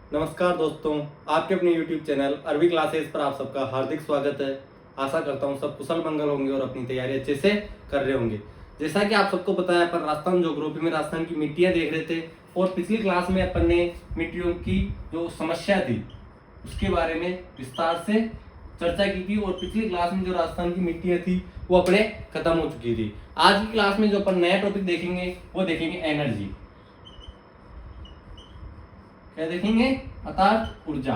नमस्कार दोस्तों, आपके अपने YouTube चैनल अरबी क्लासेस पर आप सबका हार्दिक स्वागत है। आशा करता हूँ सब कुशल मंगल होंगे और अपनी तैयारी अच्छे से कर रहे होंगे। जैसा कि आप सबको पता है, अपन राजस्थान ज्योग्राफी में राजस्थान की मिट्टियाँ देख रहे थे और पिछली क्लास में अपन ने मिट्टियों की जो समस्या थी उसके बारे में विस्तार से चर्चा की थी और पिछली क्लास में जो राजस्थान की मिट्टियाँ थी वो अपने खत्म हो चुकी थी। आज की क्लास में जो अपन नया टॉपिक देखेंगे वो देखेंगे एनर्जी। क्या देखेंगे? अर्थात ऊर्जा।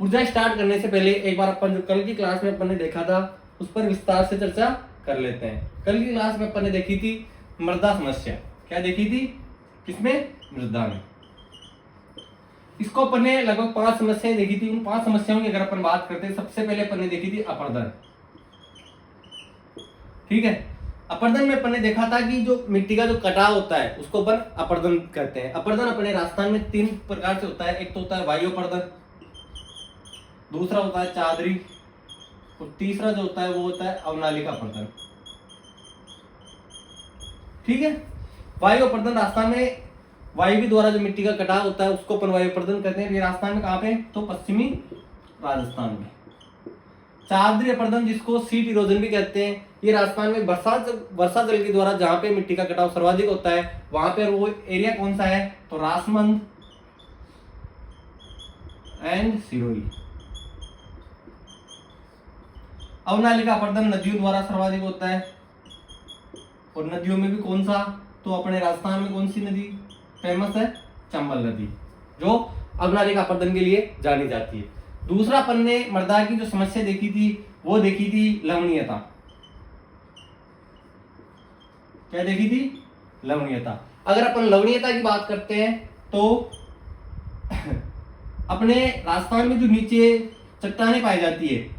ऊर्जा स्टार्ट करने से पहले एक बार अपन जो कल की क्लास में अपन ने देखा था उस पर विस्तार से चर्चा कर लेते हैं। कल की क्लास में अपन ने देखी थी मृदा समस्या। क्या देखी थी? किसमें? मृदा में। इसको अपन ने लगभग 5 समस्याएं देखी थी। उन 5 समस्याओं की अगर अपन बात करते हैं, सबसे पहले अपन ने देखी थी अपर्दन। ठीक है, अपर्दन में अपन ने देखा था कि जो मिट्टी का जो कटाव होता है उसको अपन अपर्दन कहते हैं। अपर्दन अपने राजस्थान में 3 प्रकार से होता है। एक तो होता है वायु अपर्दन, दूसरा होता है चादरी और तीसरा जो होता है वो होता है अवनालिका अपर्दन। ठीक है, वायु अपर्दन राजस्थान में वायु के द्वारा जो मिट्टी का कटाव होता है उसको अपन वायु अपर्दन कहते हैं। ये राजस्थान में कहाँ पे? तो पश्चिमी राजस्थान में। चादरी अपर्दन जिसको सीट इरोजन भी कहते हैं, ये राजस्थान में वर्षा जल के द्वारा जहां पे मिट्टी का कटाव सर्वाधिक होता है वहां पे वो एरिया कौन सा है? तो राजमंद एंड सिरोही। अवनालिका अपर्दन नदियों द्वारा सर्वाधिक होता है और नदियों में भी कौन सा? तो अपने राजस्थान में कौन सी नदी फेमस है? चंबल नदी, जो अवनालिका अपर्दन के लिए जानी जाती है। दूसरा अपन ने मृदा की जो समस्या देखी थी वो देखी थी लवणीयता। क्या देखी थी? लवणीयता। अगर अपन लवणीयता की बात करते हैं तो अपने राजस्थान में जो नीचे चट्टानें पाई जाती है,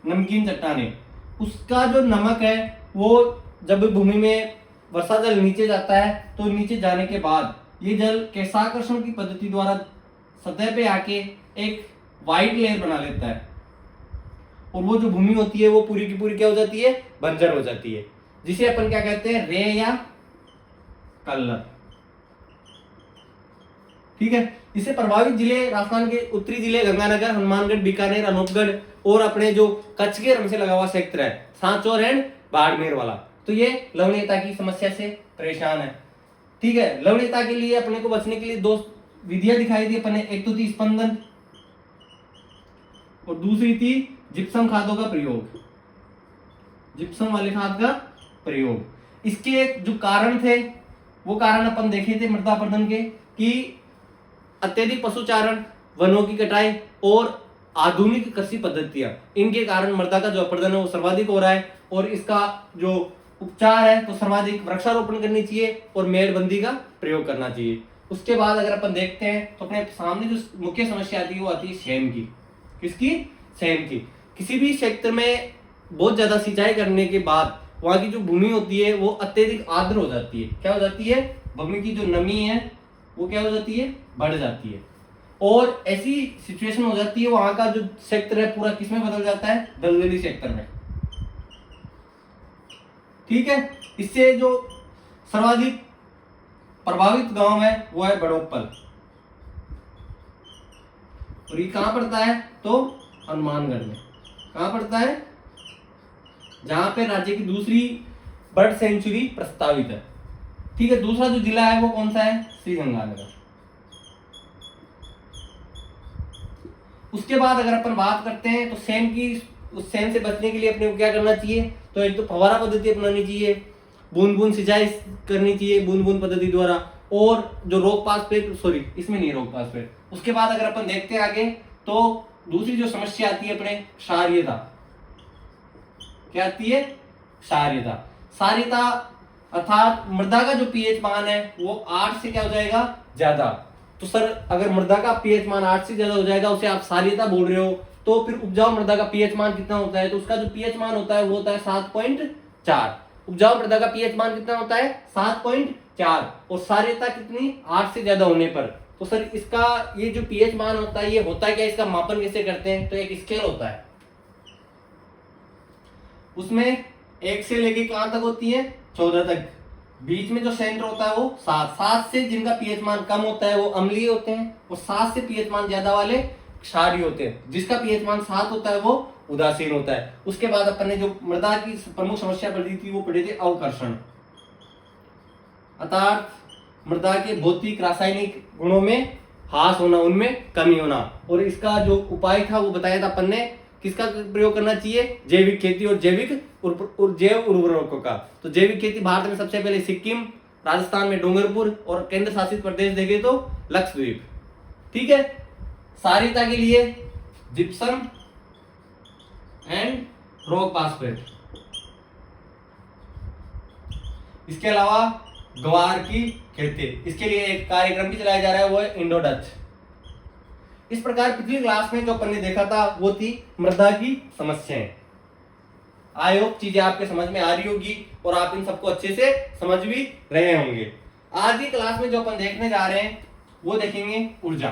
नमकीन चट्टानें, उसका जो नमक है वो जब भूमि में वर्षा जल नीचे जाता है तो नीचे जाने के बाद ये जल केशाकर्षण की पद्धति द्वारा सतह पे आके एक व्हाइट लेयर बना लेता है और वो जो भूमि होती है वो पूरी की पूरी क्या हो जाती है? बंजर हो जाती है, जिसे अपन क्या कहते हैं? रे या कल्लर। ठीक है, इससे प्रभावित जिले राजस्थान के उत्तरी जिले गंगानगर, हनुमानगढ़, बीकानेर, अनूपगढ़ और अपने जो कच्छ के रण से लगा हुआ क्षेत्र है सांचौर एंड बाड़मेर वाला, तो ये लवणीयता की समस्या से परेशान है। ठीक है, लवणीयता के लिए अपने को बचने के लिए 2 विधियां दिखाई दी अपन ने। एक तो थी स्पंदन और दूसरी थी जिप्सम खादों का प्रयोग, जिप्सम वाले खाद का प्रयोग। इसके जो कारण थे वो कारण अपन देखे थे मृदा अपर्दन के, कि अत्यधिक पशुचारण, वनों की कटाई और आधुनिक कृषि पद्धतियां, इनके कारण मृदा का जो अपर्दन है वो सर्वाधिक हो रहा है और इसका जो उपचार है तो सर्वाधिक वृक्षारोपण करनी चाहिए और मेड़बंदी का प्रयोग करना चाहिए। उसके बाद अगर अपन देखते हैं तो अपने सामने जो मुख्य समस्या आती है वो आती है सेम की। किसकी? सेम की। किसी भी क्षेत्र में बहुत ज्यादा सिंचाई करने के बाद वहां की जो भूमि होती है वो अत्यधिक आर्द्र हो जाती है। क्या हो जाती है? भूमि की जो नमी है वो क्या हो जाती है? बढ़ जाती है और ऐसी सिचुएशन हो जाती है वहां का जो क्षेत्र है पूरा किसमें बदल जाता है? दलदली क्षेत्र में। ठीक है, इससे जो सर्वाधिक प्रभावित गांव है वो है बड़ोपल और ये कहां पड़ता है? तो हनुमानगढ़ में। कहां पड़ता है? जहां पे राज्य की दूसरी बर्ड सेंचुरी प्रस्तावित है। ठीक है, दूसरा जो जिला है वो कौन सा है? श्रीगंगानगर। उसके बाद अगर अपन बात करते हैं तो सेम की, उस सेम से बचने के लिए अपने को क्या करना चाहिए? तो एक तो फव्वारा पद्धति अपनानी चाहिए, बूंद बूंद सिंचाई करनी चाहिए बूंद बूंद पद्धति द्वारा, और जो रोग पास पेड़, सॉरी इसमें नहीं रोग पास पेड़। उसके बाद अगर अपन देखते हैं आगे तो दूसरी जो समस्या आती है अपने क्षारीयता। क्या आती है? क्षारीयता। क्षारीयता अर्थात मृदा का जो पीएच मान है वो 8 से क्या हो जाएगा? ज्यादा। तो सर अगर मृदा का पीएच मान 8 से ज्यादा हो जाएगा उसे आप क्षारीयता बोल रहे हो, तो फिर उपजाऊ मृदा का पीएच मान कितना होता है? तो उसका जो पीएच मान होता है वो होता है 7.4। उपजाऊ मृदा का पीएच मान कितना होता है? 7.4 और क्षारीयता कितनी? 8 से ज्यादा होने पर। तो सर इसका ये जो पीएच मान होता है ये होता है क्या? इसका मापन कैसे करते हैं? तो एक स्केल होता है, उसमें 1 से लेके कहां तक होती है? 14 तक। बीच में जो सेंटर होता है वो 7 से जिनका पीएच मान कम होता है वो अम्लीय होते हैं, और 7 से पीएच मान ज्यादा वाले क्षारीय होते हैं। जिसका पीएच मान 7 होता है वो उदासीन होता है। उसके बाद अपन ने जो मृदा की प्रमुख समस्या पढ़ी थी वो पढ़ी थी अवकर्षण, अर्थात मृदा के भौतिक रासायनिक गुणों में ह्रास होना, उनमें कमी होना। और इसका जो उपाय था वो बताया था अपन ने, किसका प्रयोग करना चाहिए, जैविक खेती और जैव उर्वरकों का। तो जैविक खेती भारत में सबसे पहले सिक्किम, राजस्थान में डूंगरपुर, और केंद्र शासित प्रदेश देखे तो लक्षद्वीप। ठीक है, सारिता के लिए जिप्सम एंड रॉक फास्फेट। इसके अलावा ग्वार की खेती, इसके लिए एक कार्यक्रम भी चलाया जा रहा है, वो है इंडो डच। इस प्रकार पिछली क्लास में जो अपन ने देखा था वो थी मृदा की समस्याएं। आई होप चीजें आपके समझ में आ रही होगी और आप इन सबको अच्छे से समझ भी रहे होंगे। आज की क्लास में जो अपन देखने जा रहे हैं वो देखेंगे ऊर्जा।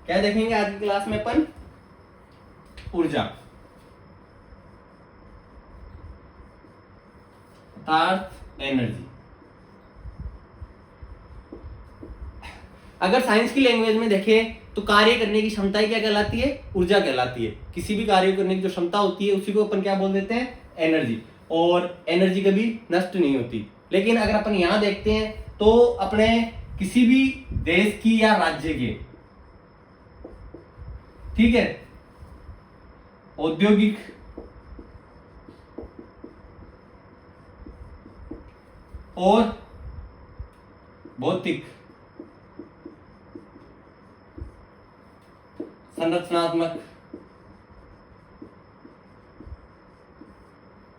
क्या देखेंगे आज की क्लास में अपन, ऊर्जा, अर्थात एनर्जी। अगर साइंस की लैंग्वेज में देखें तो कार्य करने की क्षमता क्या कहलाती है, ऊर्जा कहलाती है। किसी भी कार्य करने की जो क्षमता होती है उसी को अपन क्या बोल देते हैं, एनर्जी। और एनर्जी कभी नष्ट नहीं होती। लेकिन अगर अपन यहां देखते हैं तो अपने किसी भी देश की या राज्य के, ठीक है, औद्योगिक और भौतिक संरचनात्मक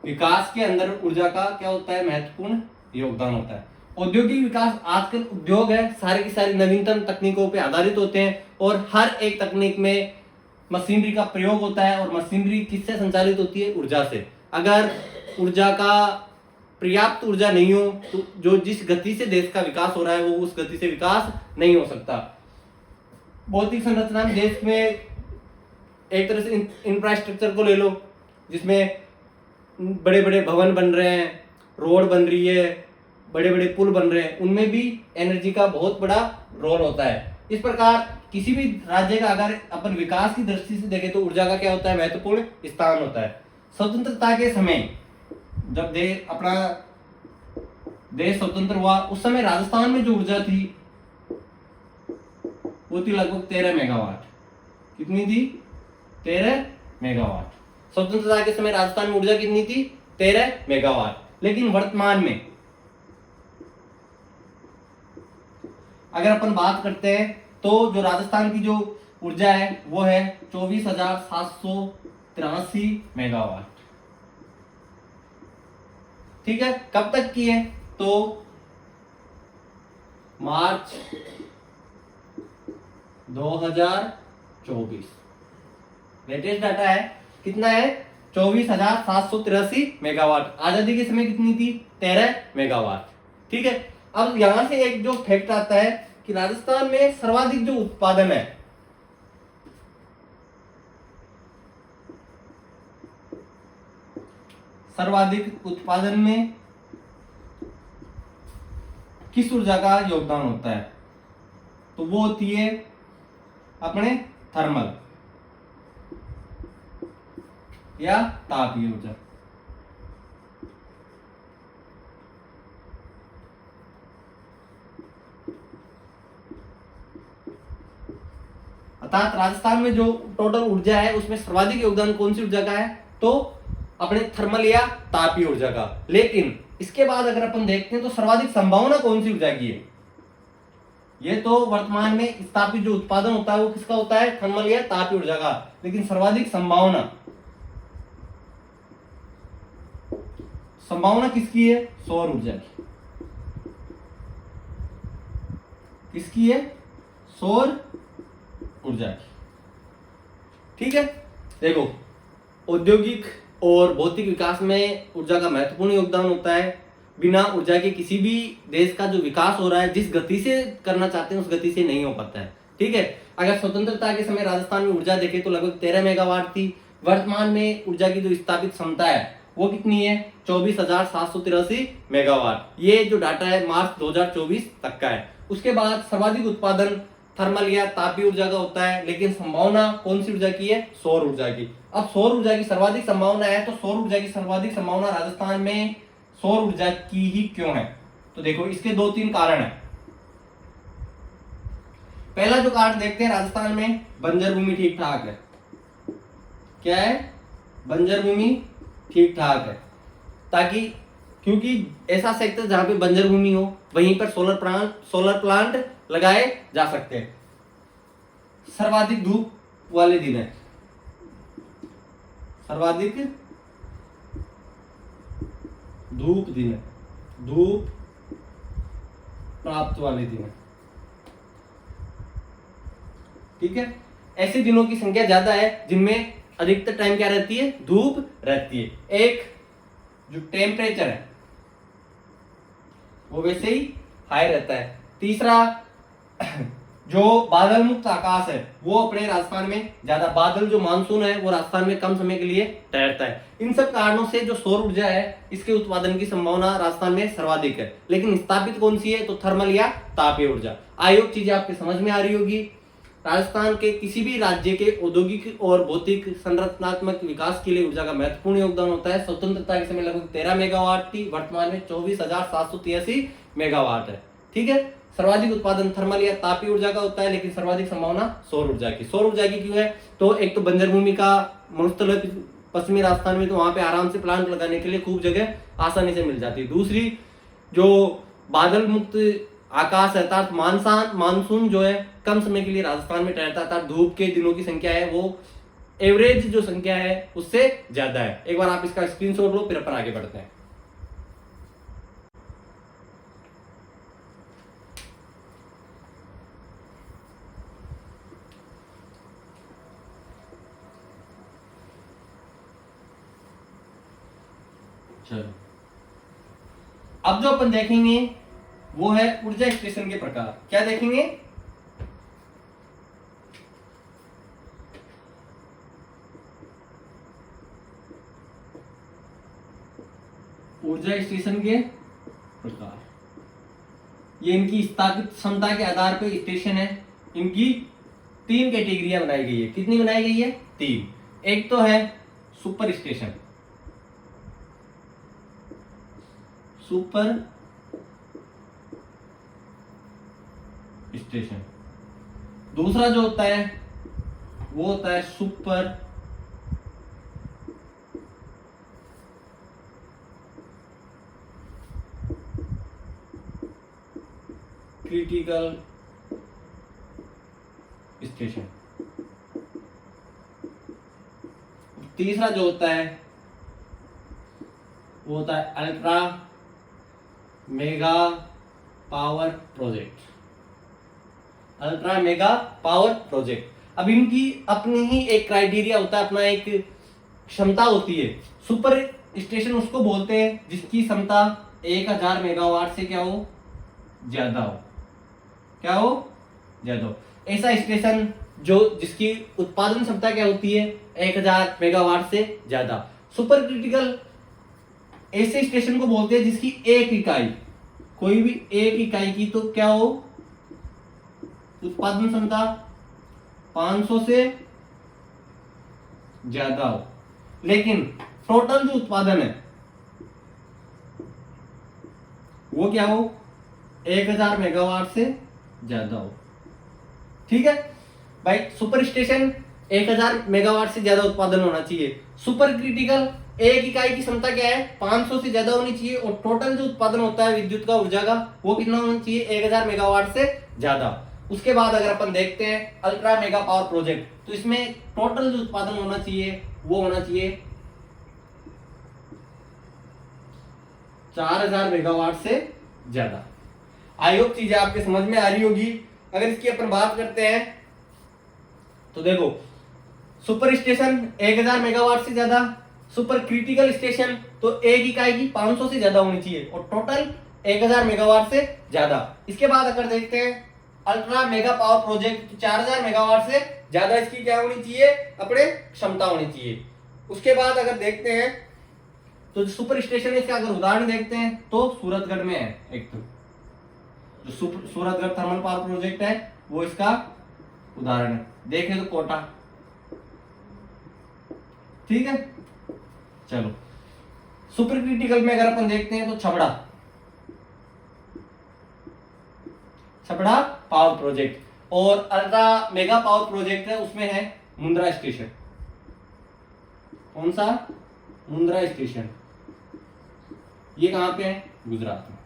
विकास के अंदर ऊर्जा का क्या होता है, महत्वपूर्ण योगदान होता है। औद्योगिक विकास, आजकल उद्योग है सारे की सारी नवीनतम तकनीकों पे आधारित होते हैं और हर एक तकनीक में मशीनरी का प्रयोग होता है। और मशीनरी किससे संचालित होती है, ऊर्जा से। अगर ऊर्जा का पर्याप्त ऊर्जा नहीं हो तो जो जिस गति से देश का विकास हो रहा है वो उस गति से विकास नहीं हो सकता। भौतिक संरचना में देश में एक तरह से इंफ्रास्ट्रक्चर को ले लो, जिसमें बड़े बड़े भवन बन रहे हैं, रोड बन रही है, बड़े बड़े पुल बन रहे हैं, उनमें भी एनर्जी का बहुत बड़ा रोल होता है। इस प्रकार किसी भी राज्य का अगर अपन विकास की दृष्टि से देखें तो ऊर्जा का क्या होता है, महत्वपूर्ण स्थान होता है। स्वतंत्रता के समय जब अपना देश स्वतंत्र हुआ उस समय राजस्थान में जो ऊर्जा थी वो थी लगभग 13 मेगावाट। कितनी थी, 13 मेगावाट। स्वतंत्रता के समय राजस्थान में ऊर्जा कितनी थी, 13 मेगावाट। लेकिन वर्तमान में अगर अपन बात करते हैं तो जो राजस्थान की जो ऊर्जा है वो है 24,783 मेगावाट। ठीक है, कब तक की है, तो मार्च 2024 लेटेस्ट डाटा है। कितना है, 24,783 मेगावाट। आजादी के समय कितनी थी, 13 मेगावाट। ठीक है, अब यहां से एक जो फैक्ट आता है कि राजस्थान में सर्वाधिक जो उत्पादन है, सर्वाधिक उत्पादन में किस ऊर्जा का योगदान होता है, तो वो होती है अपने थर्मल या तापीय ऊर्जा। अर्थात राजस्थान में जो टोटल ऊर्जा है उसमें सर्वाधिक योगदान कौन सी ऊर्जा का है, तो अपने थर्मल या तापीय ऊर्जा का। लेकिन इसके बाद अगर अपन देखते हैं तो सर्वाधिक संभावना कौन सी ऊर्जा की है, ये तो वर्तमान में स्थापित जो उत्पादन होता है वो किसका होता है, थर्मल या तापीय ऊर्जा का। लेकिन सर्वाधिक संभावना किसकी है, सौर ऊर्जा की। किसकी है, सौर ऊर्जा की। ठीक है, देखो औद्योगिक और भौतिक विकास में ऊर्जा का महत्वपूर्ण योगदान होता है। बिना ऊर्जा के किसी भी देश का जो विकास हो रहा है, जिस गति से करना चाहते हैं उस गति से नहीं हो पाता है। ठीक है, अगर स्वतंत्रता के समय राजस्थान में ऊर्जा देखें तो लगभग 13 मेगावाट थी। वर्तमान में ऊर्जा की जो स्थापित क्षमता है वो कितनी है? 24,783 मेगावाट। ये जो डाटा है मार्च 2024 तक का है। उसके बाद सर्वाधिक उत्पादन थर्मल या तापीय ऊर्जा का होता है, लेकिन संभावना कौन सी ऊर्जा की है? सौर ऊर्जा की। अब सौर ऊर्जा की सर्वाधिक संभावना है, तो सौर ऊर्जा की सर्वाधिक संभावना राजस्थान में सौर ऊर्जा की ही क्यों है? तो देखो इसके 2-3 कारण है। पहला जो कारण देखते हैं, राजस्थान में बंजर भूमि ठीक ठाक है। क्या है? बंजर भूमि ठीक ठाक है, ताकि क्योंकि ऐसा सेक्टर जहां पे बंजर भूमि हो वहीं पर सोलर प्लांट लगाए जा सकते हैं। सर्वाधिक धूप वाले दिन है, सर्वाधिक धूप दिन है, धूप प्राप्त वाले दिन है। ठीक है, ऐसे दिनों की संख्या ज्यादा है जिनमें अधिकतर टाइम क्या रहती है? धूप रहती है। एक जो टेम्परेचर है वो वैसे ही हाई रहता है। तीसरा जो बादल मुक्त आकाश है वो अपने राजस्थान में ज्यादा, बादल जो मानसून है वो राजस्थान में कम समय के लिए ठहरता है। इन सब कारणों से जो सौर ऊर्जा है इसके उत्पादन की संभावना राजस्थान में सर्वाधिक है। लेकिन स्थापित कौन सी है? तो थर्मल या तापीय ऊर्जा। आयोग चीजें आपके समझ में आ रही होगी। राजस्थान के किसी भी राज्य के औद्योगिक और भौतिक संरचनात्मक विकास के लिए ऊर्जा का महत्वपूर्ण योगदान होता है। स्वतंत्रता के समय लगभग 13 मेगावाट थी, वर्तमान में 24,783 मेगावाट है। ठीक है, सर्वाधिक उत्पादन थर्मल या तापीय ऊर्जा का होता है, लेकिन सर्वाधिक संभावना सौर ऊर्जा की। सौर ऊर्जा की क्यों है? तो एक तो बंजर भूमि का मरुस्थल है पश्चिमी राजस्थान में, तो वहां पे आराम से प्लांट लगाने के लिए खूब जगह आसानी से मिल जाती है। दूसरी जो बादल मुक्त आकाश है, अर्थात मानसून जो है कम समय के लिए राजस्थान में ठहरता है, अर्थात धूप के दिनों की संख्या है वो एवरेज जो संख्या है उससे ज्यादा है। एक बार आप इसका स्क्रीनशॉट लो, फिर अपन आगे बढ़ते हैं। चलो, अब जो अपन देखेंगे वो है ऊर्जा स्टेशन के प्रकार। क्या देखेंगे? ऊर्जा स्टेशन के प्रकार। ये इनकी स्थापित क्षमता के आधार पर स्टेशन है। इनकी 3 कैटेगरियां बनाई गई है। कितनी बनाई गई है? 3। एक तो है सुपर स्टेशन, सुपर स्टेशन। दूसरा जो होता है वो होता है सुपर क्रिटिकल स्टेशन। तीसरा जो होता है वो होता है ultra mega power project. Ultra mega power project. अब इनकी अपनी ही एक क्राइटेरिया होता है, अपना एक क्षमता होती है। सुपर स्टेशन उसको बोलते हैं जिसकी क्षमता 1000 मेगावाट से क्या हो? ज्यादा हो। क्या हो? ज्यादा हो। ऐसा स्टेशन जो जिसकी उत्पादन क्षमता क्या होती है? 1000 मेगावाट से ज्यादा। सुपर क्रिटिकल ऐसे स्टेशन को बोलते हैं जिसकी एक इकाई, कोई भी एक इकाई की तो क्या हो? उत्पादन क्षमता 500 से ज्यादा हो, लेकिन टोटल जो उत्पादन है वो क्या हो? 1000 मेगावाट से ज्यादा हो। ठीक है भाई, सुपर स्टेशन 1000 मेगावाट से ज्यादा उत्पादन होना चाहिए। सुपर क्रिटिकल एक इकाई की क्षमता क्या है? 500 से ज्यादा होनी चाहिए, और टोटल जो उत्पादन होता है विद्युत का, ऊर्जा का, वो कितना होना चाहिए? 1000 मेगावाट से ज्यादा। उसके बाद अगर अपन देखते हैं अल्ट्रा मेगा पावर प्रोजेक्ट, तो इसमें टोटल जो उत्पादन होना चाहिए वो होना चाहिए 4000 मेगावाट से ज्यादा। आई होप चीजें आपके समझ में आ रही होगी। अगर इसकी अपन बात करते हैं तो देखो, सुपर स्टेशन 1000 मेगावाट से ज्यादा, सुपर क्रिटिकल स्टेशन तो एक इकाई की 500 से ज्यादा होनी चाहिए और टोटल 1000 मेगावाट से ज्यादा। इसके बाद अगर देखते हैं ultra mega power project, 4000 megawatt से ज्यादा इसकी क्या होनी चाहिए, अपने क्षमता होनी चाहिए। उसके बाद अगर देखते हैं तो सुपर स्टेशन है, इसका अगर उदाहरण देखते हैं तो सूरतगढ़ में है। एक तो जो सूरतगढ़ थर्मल पावर प्रोजेक्ट है वो इसका उदाहरण है। देखें तो कोटा, ठीक है। चलो सुपर क्रिटिकल में अगर अपन देखते हैं तो छपड़ा पावर प्रोजेक्ट, और अल्ट्रा मेगा पावर प्रोजेक्ट है उसमें है मुंद्रा स्टेशन। कौन सा? मुंद्रा स्टेशन। ये कहां पे है? गुजरात में,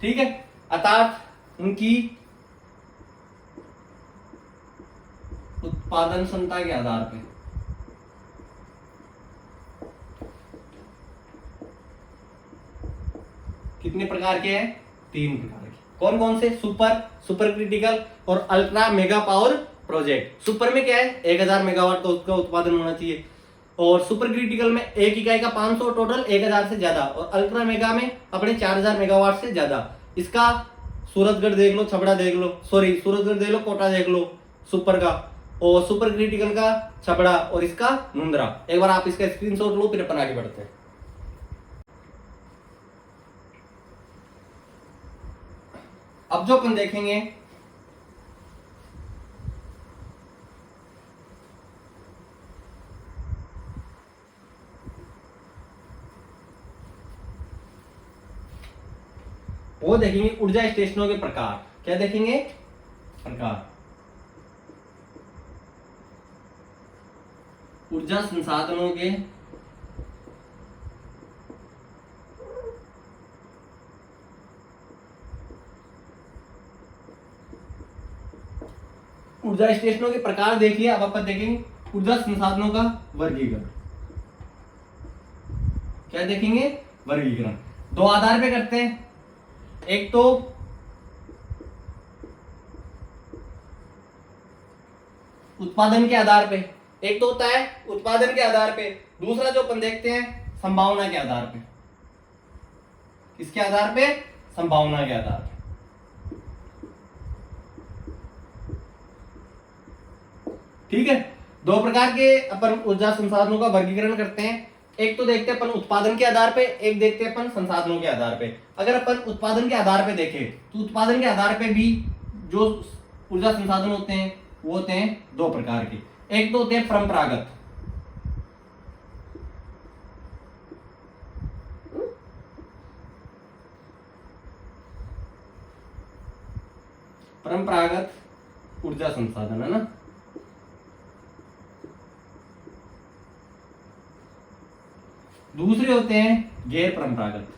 ठीक है। अर्थात उनकी उत्पादन क्षमता के आधार पे कितने प्रकार के हैं? 3 प्रकार के। कौन कौन से? सुपर क्रिटिकल और ultra mega power project. Super में क्या है? 1000 मेगावाट का उसका उत्पादन होना चाहिए, और सुपर क्रिटिकल में एक इकाई का 500, टोटल 1000 से ज्यादा, और अल्ट्रा मेगा में अपने 4000 मेगावाट से ज्यादा। इसका सूरतगढ़ देख लो, छपड़ा देख लो, सॉरी सूरतगढ़ देख लो, कोटा देख लो सुपर का, और सुपर क्रिटिकल का छपड़ा, और इसका मुंद्रा। एक बार आप इसका स्क्रीनशॉट लो, फिर अपन आगे बढ़ते हैं। अब जो अपन देखेंगे वो देखेंगे ऊर्जा स्टेशनों के प्रकार। क्या देखेंगे? प्रकार। ऊर्जा संसाधनों के ऊर्जा स्टेशनों के प्रकार देखिए। अब अपन देखेंगे ऊर्जा संसाधनों का वर्गीकरण। क्या देखेंगे? वर्गीकरण। 2 आधार पे करते हैं। एक तो उत्पादन के आधार पे, एक तो होता है उत्पादन के आधार पे, दूसरा जो अपन देखते हैं संभावना के आधार पे। किसके आधार पे? संभावना के आधार पे। ठीक है। 2 प्रकार के अपन ऊर्जा संसाधनों का वर्गीकरण करते हैं। एक तो देखते हैं अपन उत्पादन के आधार पे, एक देखते हैं अपन संसाधनों के आधार पे। अगर अपन उत्पादन के आधार पे देखें तो उत्पादन के आधार पे भी जो ऊर्जा संसाधन होते हैं वो होते हैं 2 प्रकार के। एक तो होते हैं परंपरागत, ऊर्जा संसाधन, है ना। दूसरे होते हैं गैर परंपरागत।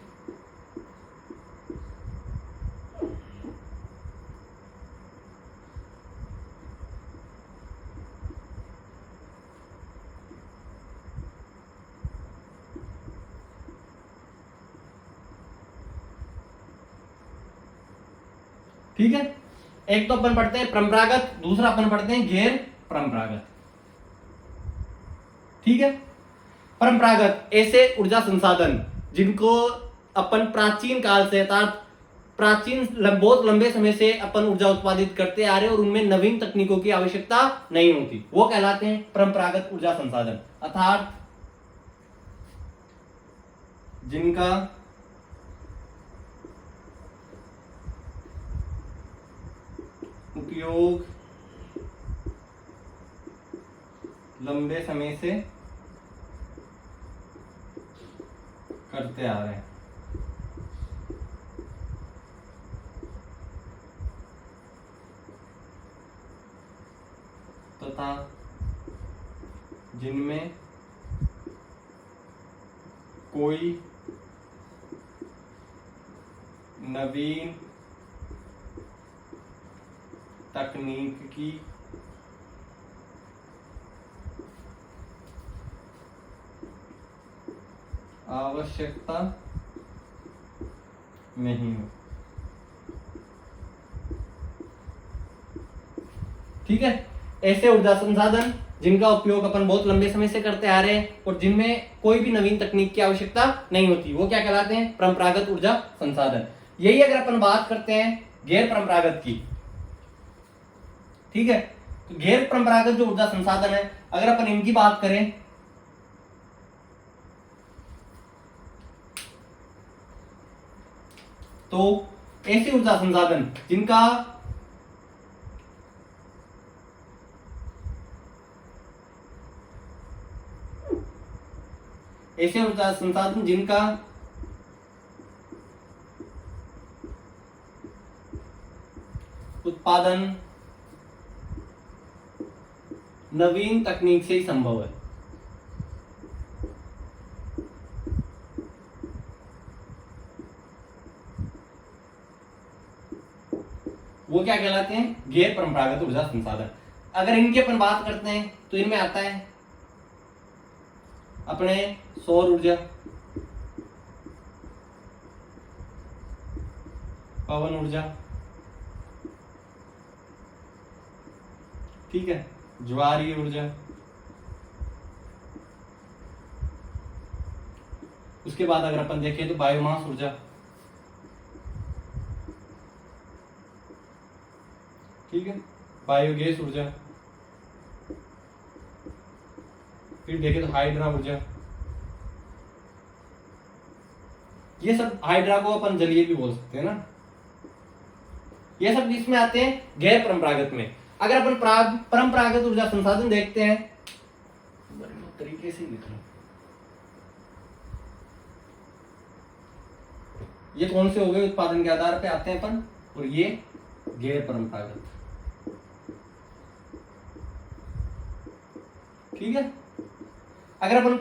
ठीक है। एक तो अपन पढ़ते हैं परंपरागत, दूसरा अपन पढ़ते हैं गैर परंपरागत। ठीक है। परंपरागत ऐसे ऊर्जा संसाधन जिनको अपन प्राचीन काल से, अर्थात बहुत लंबे समय से अपन ऊर्जा उत्पादित करते आ रहे हैं और उनमें नवीन तकनीकों की आवश्यकता नहीं होती, वो कहलाते हैं परंपरागत ऊर्जा संसाधन। अर्थात जिनका उपयोग लंबे समय से करते आ रहे हैं, तथा जिनमें कोई नवीन तकनीक की आवश्यकता नहीं हो। ठीक है। ऐसे ऊर्जा संसाधन जिनका उपयोग अपन बहुत लंबे समय से करते आ रहे हैं और जिनमें कोई भी नवीन तकनीक की आवश्यकता नहीं होती, वो क्या कहलाते हैं? परंपरागत ऊर्जा संसाधन। यही अगर अपन बात करते हैं गैर परंपरागत की, ठीक है, तो गैर परंपरागत जो ऊर्जा संसाधन है, अगर अपन इनकी बात करें तो ऐसे ऊर्जा संसाधन जिनका ऐसे ऊर्जा संसाधन जिनका उत्पादन नवीन तकनीक से ही संभव है। वो क्या कहलाते हैं? गैर परंपरागत ऊर्जा संसाधन। अगर इनकी अपन बात करते हैं तो इनमें आता है अपने सौर ऊर्जा, पवन ऊर्जा, ठीक है, ज्वारीय ऊर्जा, उसके बाद अगर अपन देखें तो बायोमास ऊर्जा, ठीक है, बायोगैस ऊर्जा, फिर देखें तो हाइड्रा ऊर्जा। ये सब हाइड्रा को अपन जलीय भी बोल सकते हैं ना। ये सब इसमें आते हैं गैर परंपरागत में। अगर अपन परंपरागत ऊर्जा संसाधन देखते हैं, तरीके से लिख लो, ये कौन से हो गए? उत्पादन के आधार पे आते हैं अपन, और ये गैर परंपरागत, ठीक है। अगर अपन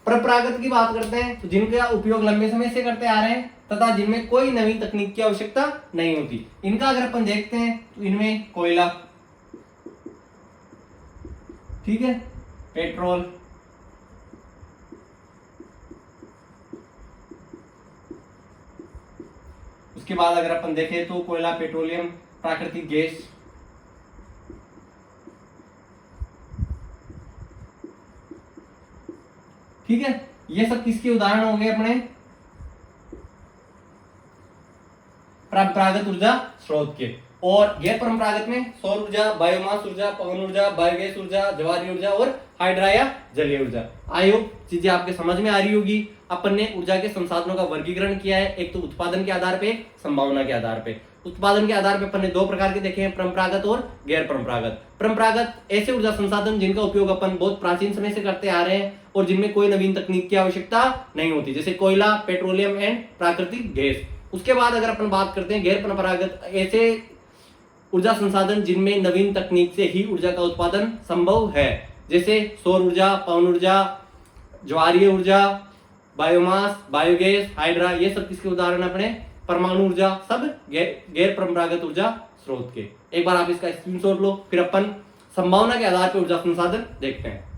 परंपरागत की बात करते हैं तो जिनका उपयोग लंबे समय से करते आ रहे हैं तथा जिनमें कोई नवीन तकनीक की आवश्यकता नहीं होती। इनका अगर अपन देखते हैं तो इनमें कोयला, ठीक है, पेट्रोल, उसके बाद अगर अपन देखें तो कोयला, पेट्रोलियम, प्राकृतिक गैस, ठीक है। ये सब किसके उदाहरण हो गए? अपने परंपरागत ऊर्जा स्रोत के। और गैर परंपरागत में सौर ऊर्जा, बायोमास ऊर्जा, पवन ऊर्जा, बायोगैस ऊर्जा, ज्वारीय ऊर्जा और हाइड्रा या जलीय ऊर्जा। आई होप चीजें आपके समझ में आ रही होगी। अपन ने ऊर्जा के संसाधनों का वर्गीकरण किया है, एक तो उत्पादन के आधार पे, संभावना के आधार पे। उत्पादन के आधार पे अपन ने दो प्रकार के देखे हैं, परंपरागत और गैर परंपरागत। परंपरागत ऐसे ऊर्जा संसाधन जिनका उपयोग अपन बहुत प्राचीन समय से करते आ रहे हैं और जिनमें कोई नवीन तकनीक की आवश्यकता नहीं होती, जैसे कोयला, पेट्रोलियम एंड प्राकृतिक गैस। उसके बाद अगर अपन बात करते हैं गैर परंपरागत, ऐसे ऊर्जा संसाधन जिनमें नवीन तकनीक से ही ऊर्जा का उत्पादन संभव है, जैसे सौर ऊर्जा, पवन ऊर्जा, ज्वारीय ऊर्जा, बायोमास, बायोगैस, हाइड्रा। ये सब किसके उदाहरण अपने? परमाणु ऊर्जा, सब गैर परंपरागत ऊर्जा स्रोत के। एक बार आप इसका स्क्रीनशॉट लो, फिर अपन संभावना के आधार पर ऊर्जा संसाधन देखते हैं।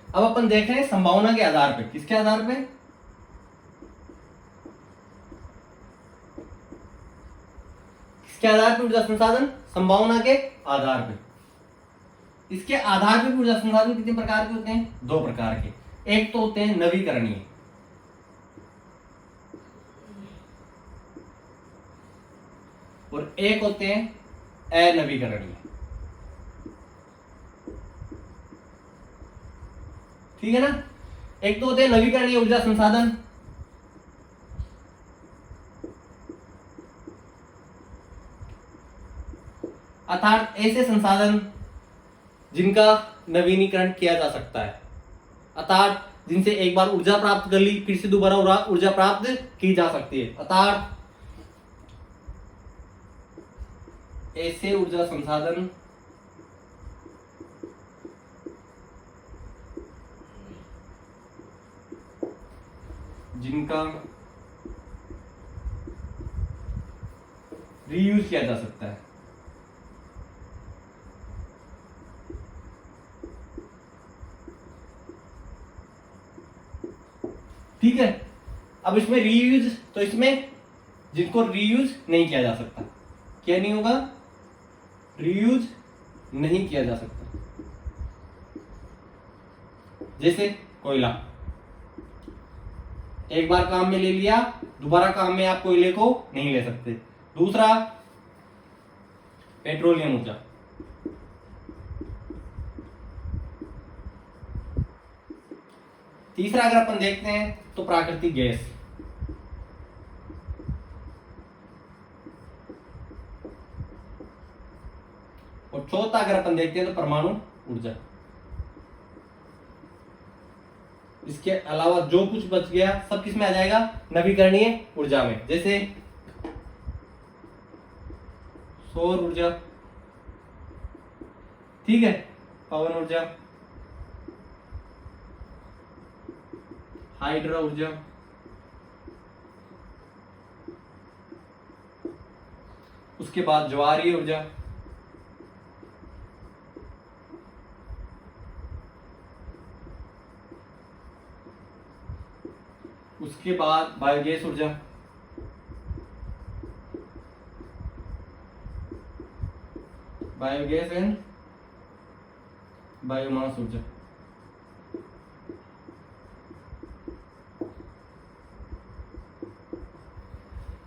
अब अपन देख रहे हैं संभावना के आधार पे। किसके आधार पे? किसके आधार पे ऊर्जा संसाधन? संभावना के आधार पे। इसके आधार पे ऊर्जा संसाधन कितने प्रकार के होते हैं? दो प्रकार के। एक तो होते हैं नवीकरणीय, और एक होते हैं अनवीकरणीय, ठीक है ना। एक तो होते हैं नवीकरणीय ऊर्जा संसाधन, अर्थात ऐसे संसाधन जिनका नवीनीकरण किया जा सकता है, अर्थात जिनसे एक बार ऊर्जा प्राप्त कर ली फिर से दोबारा ऊर्जा प्राप्त की जा सकती है, अर्थात ऐसे ऊर्जा संसाधन जिनका रीयूज किया जा सकता है। ठीक है, अब इसमें रीयूज, तो इसमें जिनको रीयूज नहीं किया जा सकता, क्या नहीं होगा, रीयूज नहीं किया जा सकता। जैसे कोयला, एक बार काम में ले लिया, दोबारा काम में आप कोयले को नहीं ले सकते। दूसरा, पेट्रोलियम ऊर्जा, तीसरा अगर अपन देखते हैं तो प्राकृतिक गैस, और चौथा अगर अपन देखते हैं तो परमाणु ऊर्जा। इसके अलावा जो कुछ बच गया सब किस में आ जाएगा, नवीकरणीय ऊर्जा में। जैसे सौर ऊर्जा, ठीक है, पवन ऊर्जा, हाइड्रो ऊर्जा, उसके बाद ज्वारीय ऊर्जा, उसके बाद बायोगैस ऊर्जा, बायोगैस एंड बायोमास ऊर्जा।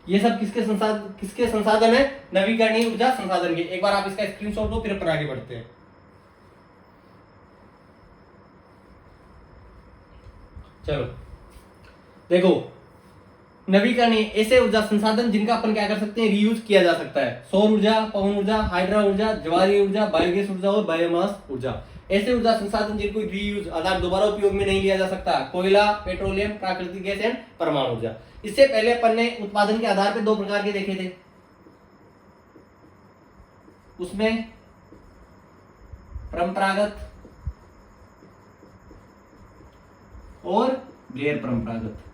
ये सब किसके संसाधन है, नवीकरणीय ऊर्जा संसाधन के। एक बार आप इसका स्क्रीनशॉट दो, फिर अपन आगे बढ़ते हैं। चलो देखो, नवीकरणीय ऐसे ऊर्जा संसाधन जिनका अपन क्या कर सकते हैं, रीयूज किया जा सकता है। सौर ऊर्जा, पवन ऊर्जा, हाइड्रो ऊर्जा, ज्वारीय ऊर्जा, बायोगैस ऊर्जा और बायोमास ऊर्जा। ऐसे ऊर्जा संसाधन जिनको रीयूज अर्थात दोबारा उपयोग में नहीं लिया जा सकता, कोयला, पेट्रोलियम, प्राकृतिक गैस एंड परमाणु ऊर्जा। इससे पहले अपन ने उत्पादन के आधार पर दो प्रकार के देखे थे, उसमें परंपरागत और गैर परंपरागत।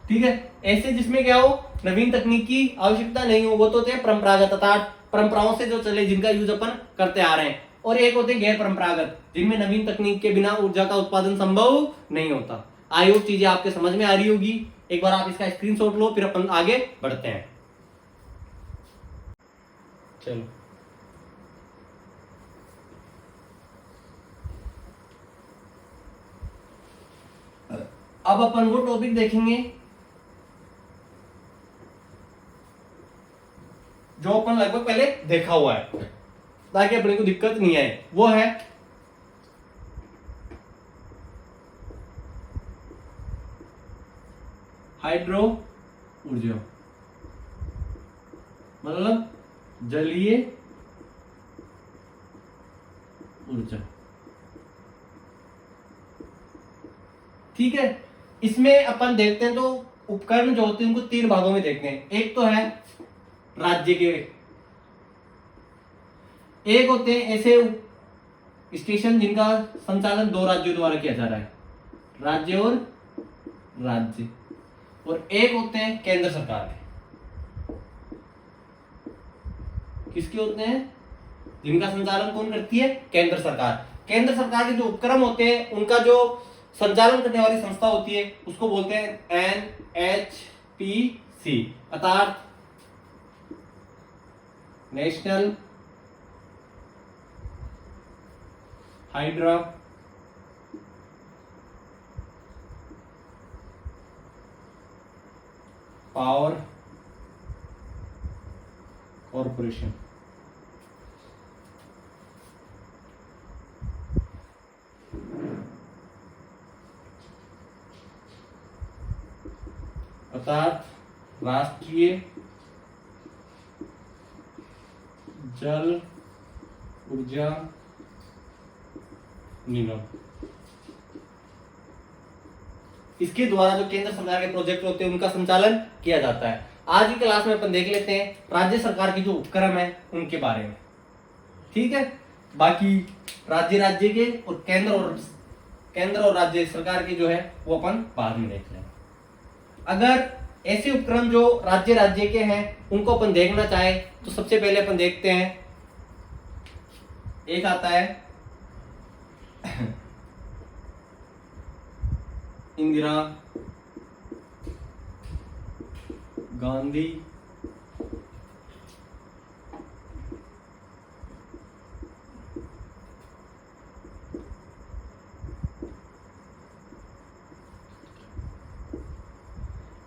ठीक है, ऐसे जिसमें क्या हो, नवीन तकनीक की आवश्यकता नहीं हो, वो तो थे परंपरागत अर्थात परंपराओं से जो चले, जिनका यूज अपन करते आ रहे हैं। और एक होते गैर परंपरागत, जिनमें नवीन तकनीक के बिना ऊर्जा का उत्पादन संभव नहीं होता। आई होप चीजें आपके समझ में आ रही होगी। एक बार आप इसका स्क्रीनशॉट लो, फिर अपन आगे बढ़ते हैं। चलो अब अपन वो टॉपिक देखेंगे जो अपन लगभग पहले देखा हुआ है, ताकि अपने को दिक्कत नहीं आए। वो है हाइड्रो ऊर्जा, मतलब जलीय ऊर्जा। ठीक है, इसमें अपन देखते हैं तो उपकरण जो होते हैं उनको तीन भागों में देखते हैं। एक तो है राज्य के, एक होते हैं ऐसे स्टेशन जिनका संचालन दो राज्यों द्वारा किया जा रहा है, राज्य और राज्य। और एक होते हैं केंद्र सरकार के। किसके होते हैं, जिनका संचालन कौन करती है, केंद्र सरकार। केंद्र सरकार के जो उपक्रम होते हैं उनका जो संचालन करने वाली संस्था होती है उसको बोलते हैं NHPC, अर्थात नेशनल हाइड्रो पावर कॉरपोरेशन। अर्थात राष्ट्रीय जल ऊर्जा निगम। इसके द्वारा जो केंद्र सरकार के प्रोजेक्ट होते हैं उनका संचालन किया जाता है। आज की क्लास में अपन देख लेते हैं राज्य सरकार की जो उपक्रम है उनके बारे में। ठीक है, बाकी राज्य के और केंद्र और राज्य सरकार के जो है वो अपन बाद में देख लेंगे। अगर ऐसे उपक्रम जो राज्य राज्य के हैं उनको अपन देखना चाहे तो सबसे पहले अपन देखते हैं, एक आता है इंदिरा गांधी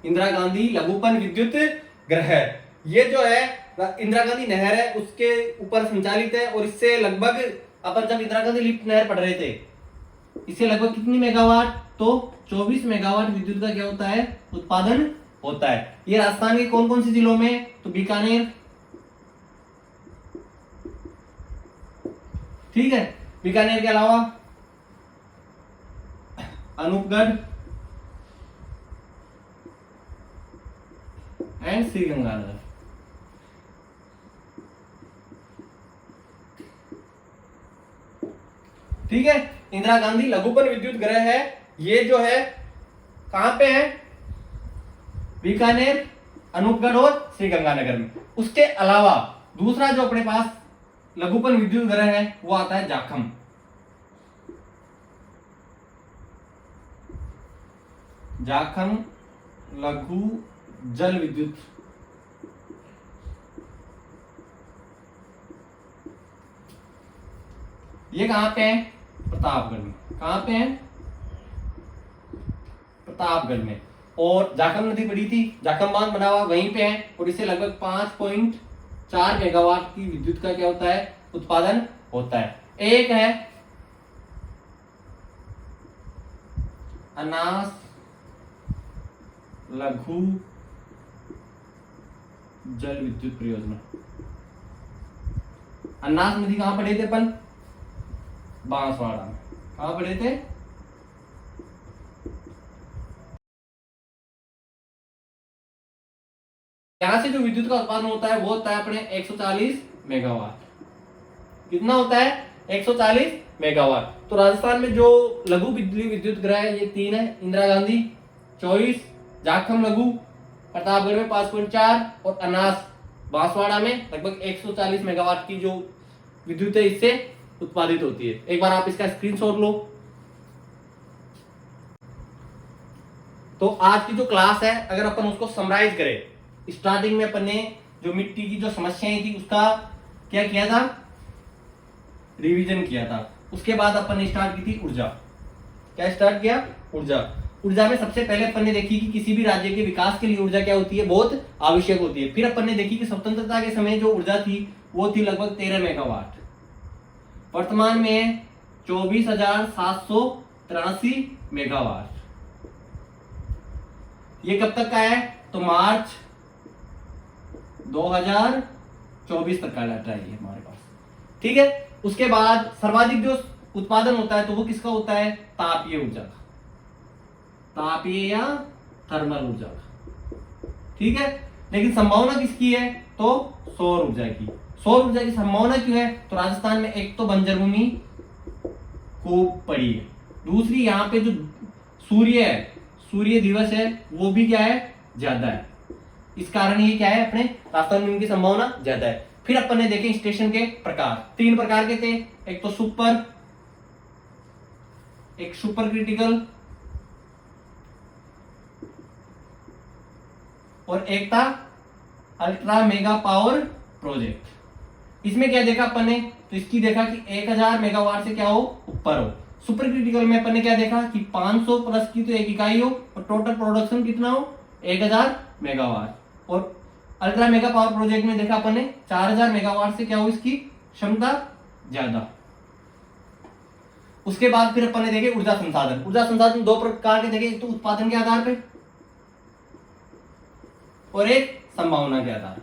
इंदिरा गांधी लघुपन विद्युत ग्रह। ये जो है इंदिरा गांधी नहर है उसके ऊपर संचालित है और इससे लगभग अपन जब इंदिरा गांधी लिफ्ट नहर पढ़ रहे थे इससे लगभग कितनी मेगावाट, तो 24 मेगावाट विद्युत का क्या होता है उत्पादन होता है। ये राजस्थान के कौन कौन से जिलों में, तो बीकानेर, ठीक है, बीकानेर के अलावा अनूपगढ़ एंड श्रीगंगानगर। ठीक है, इंदिरा गांधी लघुपन विद्युत ग्रह है, ये जो है कहां पे है, बीकानेर, अनूपगढ़ और श्रीगंगानगर में। उसके अलावा दूसरा जो अपने पास लघुपन विद्युत ग्रह है वो आता है जाखम। जाखम लघु जल विद्युत, ये कहां पे है, प्रतापगढ़ में। कहां पे है, प्रतापगढ़ में। और जाखम नदी बड़ी थी, जाखम बांध बना हुआ वहीं पे है और इससे लगभग 5.4 मेगावाट की विद्युत का क्या होता है उत्पादन होता है। एक है अनास लघु जल विद्युत परियोजना। अनास नदी कहां पढ़े थे अपन, बांसवाड़ा में। कहां पढ़े थे, यहां से जो विद्युत का उत्पादन होता है वो होता है अपने 140 मेगावाट। कितना होता है, 140 मेगावाट। तो राजस्थान में जो लघु विद्युत ग्रह है ये 3 है, इंदिरा गांधी 24, जाखम लघु प्रतापगढ़ में 5.4 और अनास बांसवाड़ा में लगभग 140 मेगावाट की जो विद्युत है इससे उत्पादित होती है। एक बार आप इसका स्क्रीनशॉट लो। तो आज की जो क्लास है अगर अपन उसको समराइज करें, स्टार्टिंग में अपन ने जो मिट्टी की जो समस्याएं थी उसका क्या किया था, रिवीजन किया था। उसके बाद अपन ने स्टार्ट की थी ऊर्जा। क्या स्टार्ट किया, ऊर्जा। ऊर्जा में सबसे पहले अपन ने देखी कि किसी भी राज्य के विकास के लिए ऊर्जा क्या होती है, बहुत आवश्यक होती है। फिर अपन ने देखी कि स्वतंत्रता के समय जो ऊर्जा थी वो थी लगभग 13 मेगावाट, वर्तमान में 24,783 मेगावाट। ये कब तक का है, तो मार्च 2024 तक का डाटा है ये हमारे पास, ठीक है। उसके बाद सर्वाधिक जो उत्पादन होता है तो वो किसका होता है, तापीय ऊर्जा का, तापीय या थर्मल ऊर्जा का, ठीक है। लेकिन संभावना किसकी है, तो सौर ऊर्जा की। सौर ऊर्जा की संभावना क्यों है, तो राजस्थान में एक तो बंजर भूमि खूब पड़ी है, दूसरी यहाँ पे जो सूर्य है, सूर्य दिवस है वो भी क्या है, ज्यादा है। इस कारण ये क्या है, अपने राजस्थान में इनकी संभावना ज्यादा है। फिर अपन ने देखे स्टेशन के प्रकार, 3 प्रकार के थे, एक तो सुपर, एक सुपर क्रिटिकल और एक था अल्ट्रा मेगा पावर प्रोजेक्ट। इसमें क्या देखा अपन ने, तो इसकी देखा कि 1000 मेगावाट से क्या हो, ऊपर हो। सुपर क्रिटिकल में अपन ने क्या देखा कि 500 प्लस की तो एक इकाई हो और टोटल प्रोडक्शन कितना हो, 1000 मेगावाट। और अल्ट्रा मेगा पावर प्रोजेक्ट में देखा अपन ने 4000 मेगावाट से क्या हो, इसकी क्षमता ज्यादा। उसके बाद फिर अपन ने देखे ऊर्जा संसाधन। ऊर्जा संसाधन 2 प्रकार के देखे, एक तो उत्पादन के आधार पे और एक संभावना के आधार पे।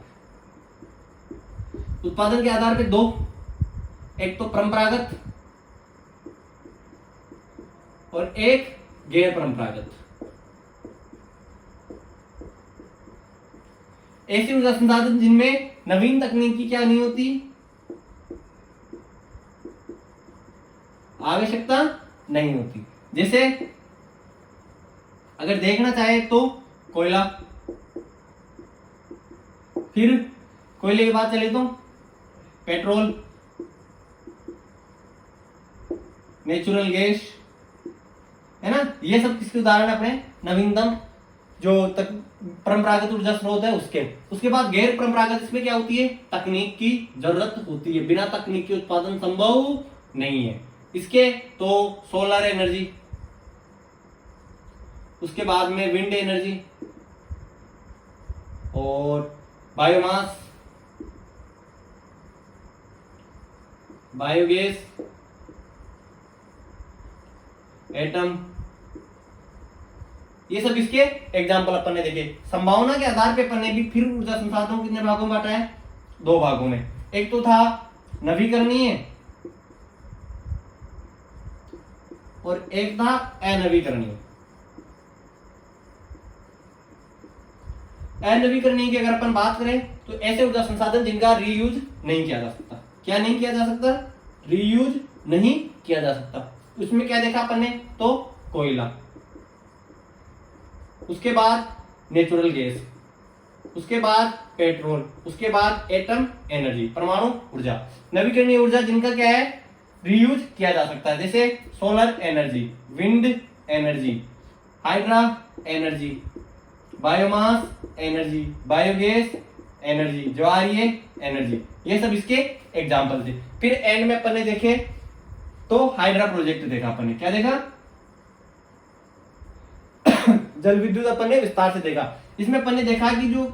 उत्पादन के आधार पे 2, एक तो परंपरागत और एक गैर परंपरागत। ऐसी ऊर्जा संसाधन जिनमें नवीन तकनीक की क्या नहीं होती, आवश्यकता नहीं होती। जैसे अगर देखना चाहे तो कोयला, फिर कोयले की बात चले तो पेट्रोल, नेचुरल गैस, है ना, ये सब किसके उदाहरण अपने नवीनतम जो तक परंपरागत ऊर्जा स्रोत है उसके। उसके बाद गैर परंपरागत, इसमें क्या होती है, तकनीक की जरूरत होती है, बिना तकनीक के उत्पादन संभव नहीं है इसके। तो सोलर एनर्जी, उसके बाद में विंड एनर्जी और बायोमास, बायोगैस, एटम, ये सब इसके एग्जाम्पल अपन ने देखे। संभावना के आधार पे अपन ने भी फिर ऊर्जा संसाधनों को कितने भागों में बांटा है, 2 भागों में। एक तो था नवीकरणीय और एक था अनवीकरणीय। अनवीकरणीय की अगर अपन बात करें तो ऐसे ऊर्जा संसाधन जिनका रीयूज नहीं किया जा सकता। क्या नहीं किया जा सकता, रीयूज नहीं किया जा सकता। उसमें क्या देखा अपन ने, तो कोयला, उसके बाद नेचुरल गैस, उसके बाद पेट्रोल, उसके बाद एटम एनर्जी, परमाणु ऊर्जा। नवीकरणीय ऊर्जा जिनका क्या है, रीयूज किया जा सकता है, जैसे solar energy, wind energy, hydra energy, biomass energy, biogas energy, ज्वारीय एनर्जी, ये सब इसके एग्जाम्पल थे। फिर एंड में अपन ने देखे तो हाइड्रा प्रोजेक्ट देखा अपन ने। क्या देखा, जल विद्युत अपन ने विस्तार से देखा। इसमें अपन ने देखा कि जो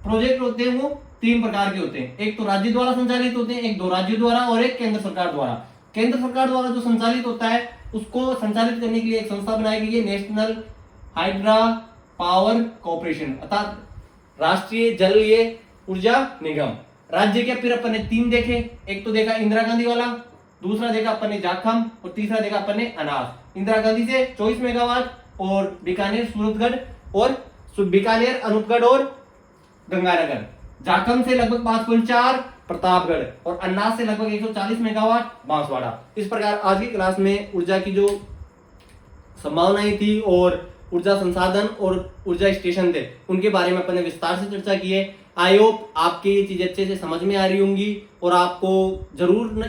प्रोजेक्ट होते हैं वो 3 प्रकार के होते हैं। एक तो राज्य द्वारा संचालित होते हैं, एक 2 राज्यों द्वारा और एक केंद्र सरकार द्वारा। केंद्र सरकार द्वारा जो संचालित होता है उसको संचालित करने के लिए एक संस्था बनाई गई है, नेशनल हाइड्रा पावर कॉर्पोरेशन, अर्थात राष्ट्रीय जलीय ऊर्जा निगम। राज्य के फिर अपन ने 3 देखे। एक तो देखा इंदिरा गांधी वाला, दूसरा देखा अपन ने जाखम और तीसरा देखा अपन ने अनास। इंदिरा गांधी से 24 मेगावाट और बीकानेर सूरतगढ़ और बीकानेर अनूपगढ़ और गंगानगर। जाखम से लगभग 5.4 प्रतापगढ़ और अन्नास से लगभग 140 मेगावाट बांसवाड़ा। इस प्रकार आज की क्लास में ऊर्जा की जो संभावनाएं थी और ऊर्जा संसाधन और ऊर्जा स्टेशन थे उनके बारे में अपन ने विस्तार से चर्चा की है। आई होप आपके ये चीजें अच्छे से समझ में आ रही होंगी और आपको जरूर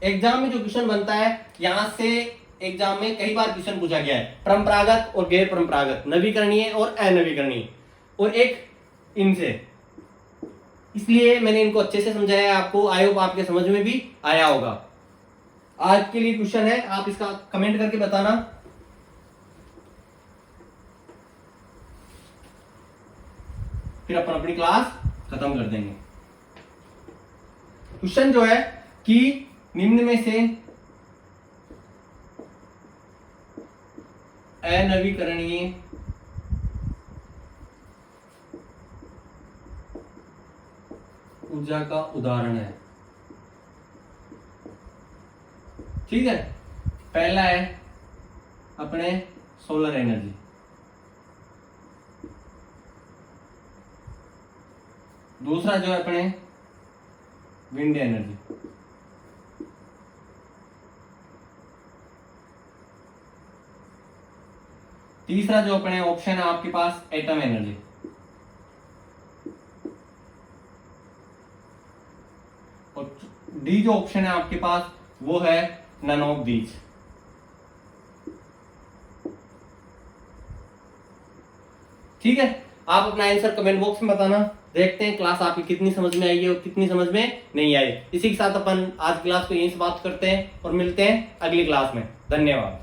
एग्जाम में जो क्वेश्चन बनता है, यहाँ से एग्जाम में कई बार क्वेश्चन पूछा गया है, परंपरागत और गैर परंपरागत, नवीकरणीय और अनवीकरणीय, और एक इनसे, इसलिए मैंने इनको अच्छे से समझाया है आपको। आई होप आपके समझ में भी आया होगा। आज के लिए क्वेश्चन है, आप इसका कमेंट करके बताना। फिर अपन अपनी क्लास खत्म कर देंगे। क्वेश्चन जो है कि निम्न में से अनवीकरणीय ऊर्जा का उदाहरण है। ठीक है, पहला है अपने सोलर एनर्जी, दूसरा जो है अपने विंड एनर्जी, तीसरा जो अपने ऑप्शन है आपके पास एटम एनर्जी, और डी जो ऑप्शन है आपके पास वो है नन ऑफ दीज। ठीक है, आप अपना आंसर कमेंट बॉक्स में बताना। देखते हैं क्लास आपकी कितनी समझ में आई है और कितनी समझ में नहीं आई। इसी के साथ अपन आज क्लास को यहीं से बात करते हैं और मिलते हैं अगली क्लास में। धन्यवाद।